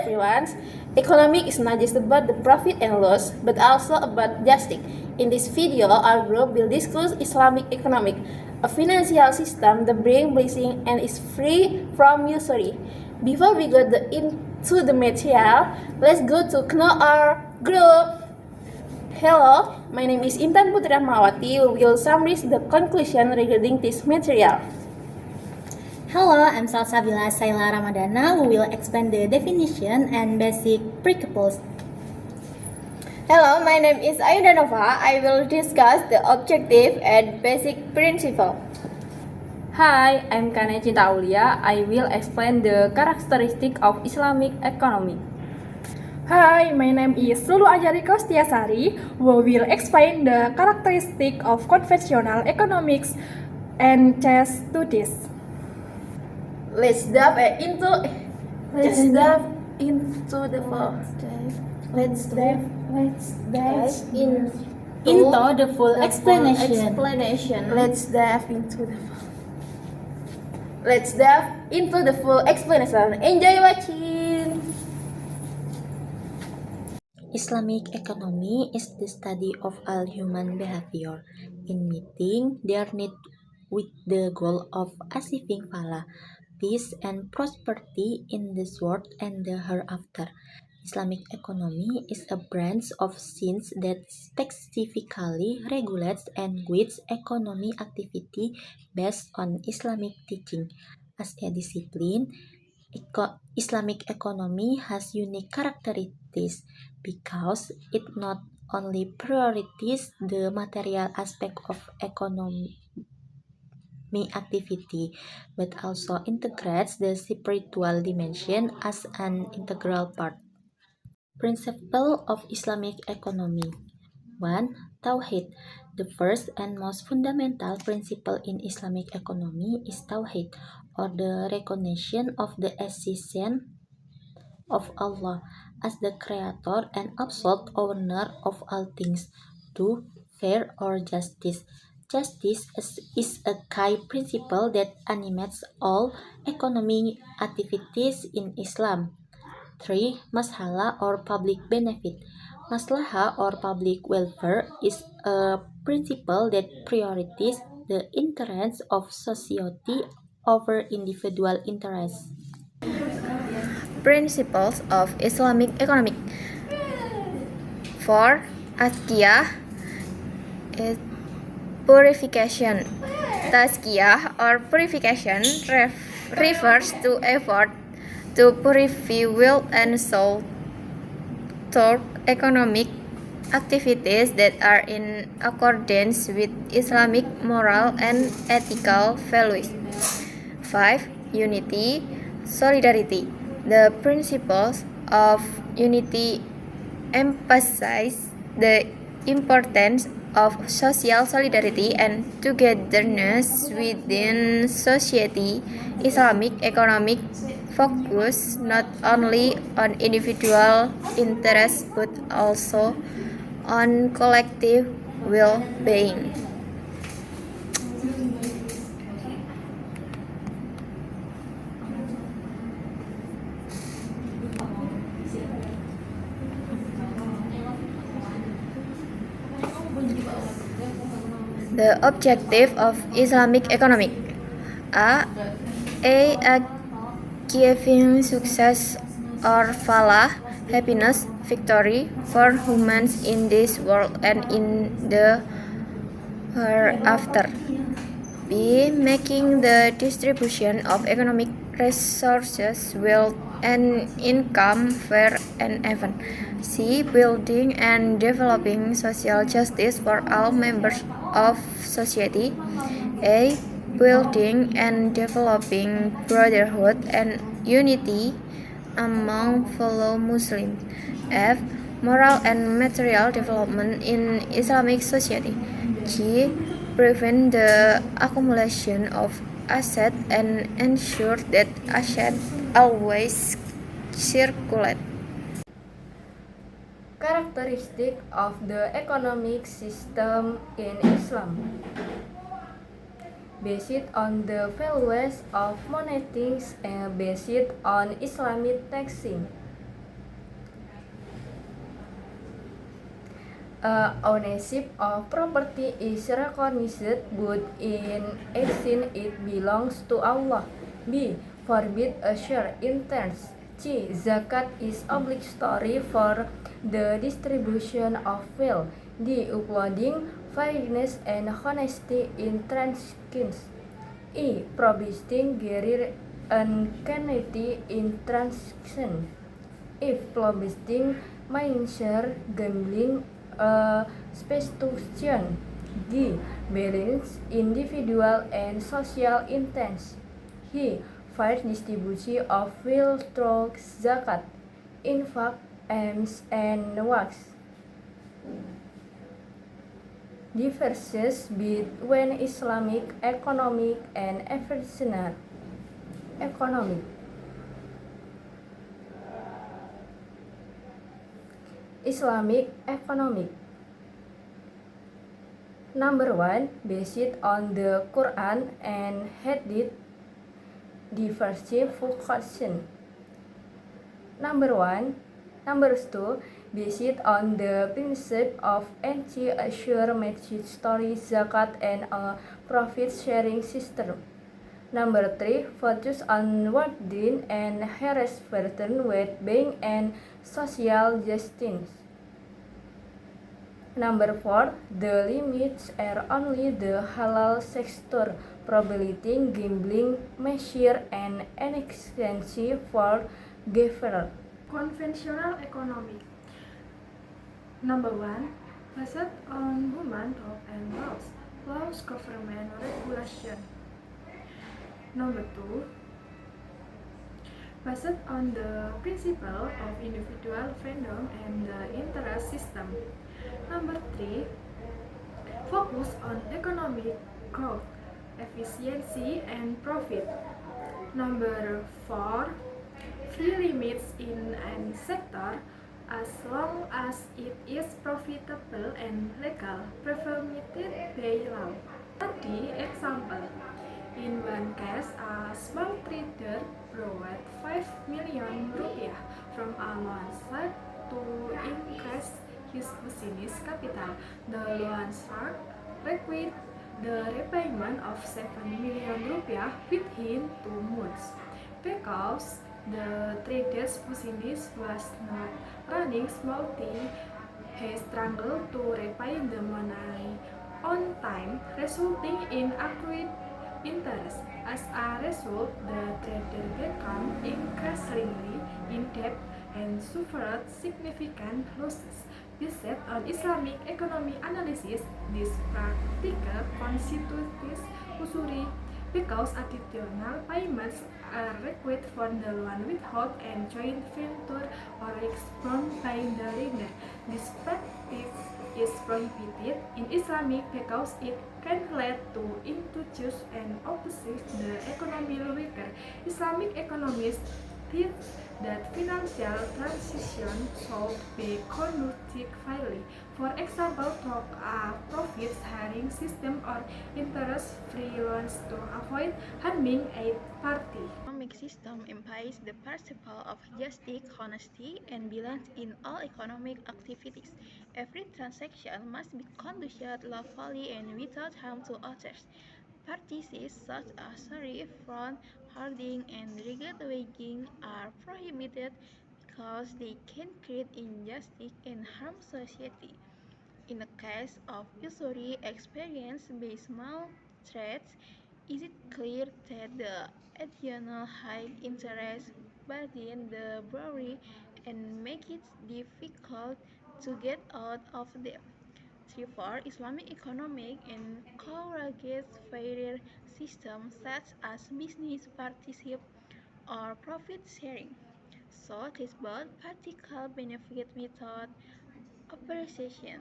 everyone. Economics is not just about the profit and loss, but also about justice. In this video, our group will discuss Islamic economic, a financial system that brings blessing and is free from usury. Before we go into the material, let's go to know our group. Hello, my name is Intan Putri Rahmawati. We will summarize the conclusion regarding this material. Hello, I'm Salsabila Saila Ramadana, who will explain the definition and basic principles. Hello, my name is Ayunda Nova. I will discuss the objective and basic principle. Hi, I'm Kane Cinta Aulia. I will explain the characteristic of Islamic economy. Hi, my name is Lulu Ajari Kostiasari, who will explain the characteristic of conventional economics and chess to this. Let's dive into the full explanation. Let's dive into the full explanation. Enjoy watching. Islamic economy is the study of all human behavior in meeting their need with the goal of achieving falah, peace and prosperity in this world and the hereafter. Islamic economy is a branch of science that specifically regulates and guides economic activity based on Islamic teaching. As a discipline, Islamic economy has unique characteristics because it not only prioritizes the material aspect of economy activity, but also integrates the spiritual dimension as an integral part. Principle of Islamic economy. 1. Tawhid. The first and most fundamental principle in Islamic economy is Tawhid, or the recognition of the existence of Allah as the creator and absolute owner of all things. 2. Fair or justice. Justice is a key principle that animates all economic activities in Islam. 3. Maslaha or public benefit. Maslaha or public welfare is a principle that prioritizes the interests of society over individual interests. Principles of Islamic economic. 4. Tazkiyah is purification. Tazkiyah or purification refers to effort to purify will and soul through economic activities that are in accordance with Islamic moral and ethical values. 5. Unity, solidarity. The principles of unity emphasize the importance of social solidarity and togetherness within society. Islamic economic focus not only on individual interests but also on collective well-being. The objective of Islamic economic. Achieving success or falah, happiness, victory for humans in this world and in the hereafter. B. Making the distribution of economic resources, wealth, and income fair and even. C. Building and developing social justice for all members of society. A. Building and developing brotherhood and unity among fellow Muslims. F. Moral and material development in Islamic society. G. Prevent the accumulation of assets and ensure that assets always circulate. Characteristic of the economic system in Islam. Based on the values of monetics and based on Islamic taxing. Ownership of property is recognized, but in action it belongs to Allah. B. Forbid a share interest. C. Zakat is obligatory for the distribution of wealth. D. Uploading fairness and honesty in transactions. E. Prohibiting greed and cruelty in transactions. If prohibiting mindshare gambling prostitution. D. Balance individual and social intents. He. Fair distribution of wealth through zakat, infaq, alms, and waqf. Differences between Islamic economic and efficient economic. Islamic economic. Number 1, based on the Quran and Hadith, diversification. Number 2, based on the principle of anti-assure marriage story, zakat, and a profit-sharing system. Number 3, focus on wording and harassment with being and social justice. Number 4, the limits are only the halal sector, prohibiting gambling, measure, and inexpensive for giver. Conventional economic. Number 1, based on human rights and laws, government regulation. Number 2, based on the principle of individual freedom and the interest system. Number 3, focus on economic growth, efficiency, and profit. Number 4, free limits in any sector as long as it is profitable and legal, permitted by law. Study example. In one case, a small trader borrowed 5 million rupiah from a loan shark to increase his business capital. The loan shark required the repayment of 7 million rupiah within 2 months. Because the trader's business was not running smoothly, he struggled to repay the money on time, resulting in accrued interest. As a result, the trader became increasingly in debt and suffered significant losses. Based on Islamic economic analysis, this practice constitutes usury because additional payments are required for the loan withheld and joint venture or risk borne by the lender. This practice is prohibited in Islamic because it can lead to injustice and opposite the economy weaker. Islamic economists teach that financial transactions should be conducted fairly. For example, through a profit-sharing system or interest-free loans to avoid harming a party. Economic system implies the principle of justice, honesty, and balance in all economic activities. Every transaction must be conducted lawfully and without harm to others. Practices such as tariff, fraud, hoarding, and illegal waging are prohibited because they can create injustice and harm society. In the case of usury experienced by small trades, is it clear that the additional high interest burden the borrower and make it difficult to get out of debt? Therefore, Islamic economic encourages fairer systems such as business partnership or profit sharing. So it is both practical benefit without appreciation.